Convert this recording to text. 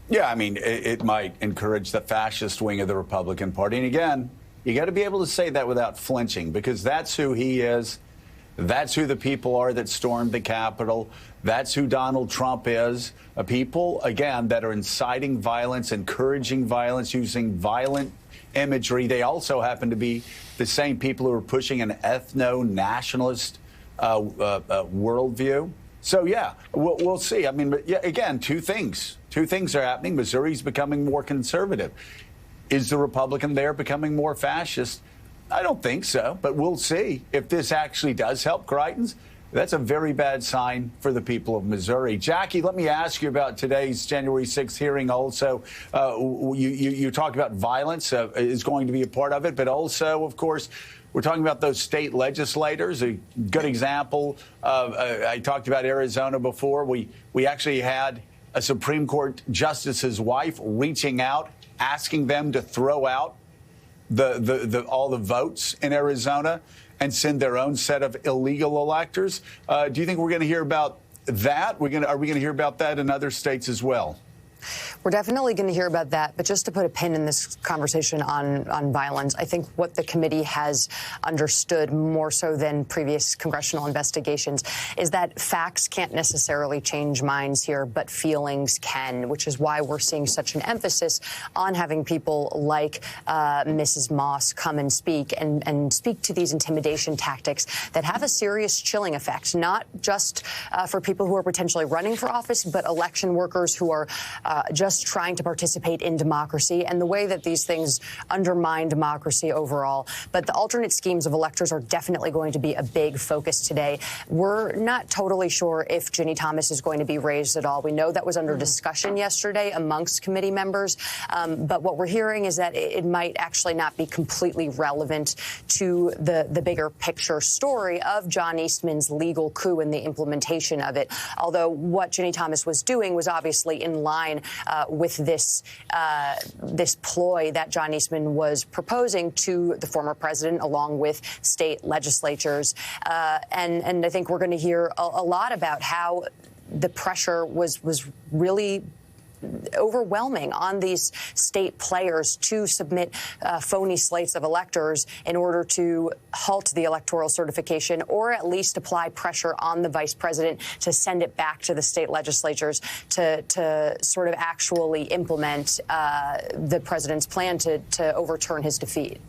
Yeah, I mean, it might encourage the fascist wing of the Republican Party. And again, you got to be able to say that without flinching, because that's who he is. That's who the people are that stormed the Capitol. That's who Donald Trump is. People, again, that are inciting violence, encouraging violence, using violent imagery. They also happen to be the same people who are pushing an ethno-nationalist worldview. So, yeah, we'll see. I mean, but yeah, again, two things. Two things are happening. Missouri's becoming more conservative. Is the Republican there becoming more fascist? I don't think so, but we'll see. If this actually does help Greitens, that's a very bad sign for the people of Missouri. Jackie, let me ask you about today's January 6th hearing also. You talked about violence is going to be a part of it, but also, of course, we're talking about those state legislators. A good example, I talked about Arizona before. We actually had a Supreme Court justice's wife reaching out, asking them to throw out all the votes in Arizona and send their own set of illegal electors. Do you think we're going to hear about that? Are we going to hear about that in other states as well? We're definitely going to hear about that. But just to put a pin in this conversation on violence, I think what the committee has understood more so than previous congressional investigations is that facts can't necessarily change minds here, but feelings can, which is why we're seeing such an emphasis on having people like Mrs. Moss come and speak to these intimidation tactics that have a serious chilling effect, not just for people who are potentially running for office, but election workers who are just trying to participate in democracy and the way that these things undermine democracy overall. But the alternate schemes of electors are definitely going to be a big focus today. We're not totally sure if Ginny Thomas is going to be raised at all. We know that was under discussion yesterday amongst committee members. But what we're hearing is that it might actually not be completely relevant to the bigger picture story of John Eastman's legal coup and the implementation of it. Although what Ginny Thomas was doing was obviously in line with this ploy that John Eastman was proposing to the former president, along with state legislatures. And I think we're going to hear a lot about how the pressure was really overwhelming on these state players to submit phony slates of electors in order to halt the electoral certification, or at least apply pressure on the vice president to send it back to the state legislatures to sort of actually implement the president's plan to overturn his defeat.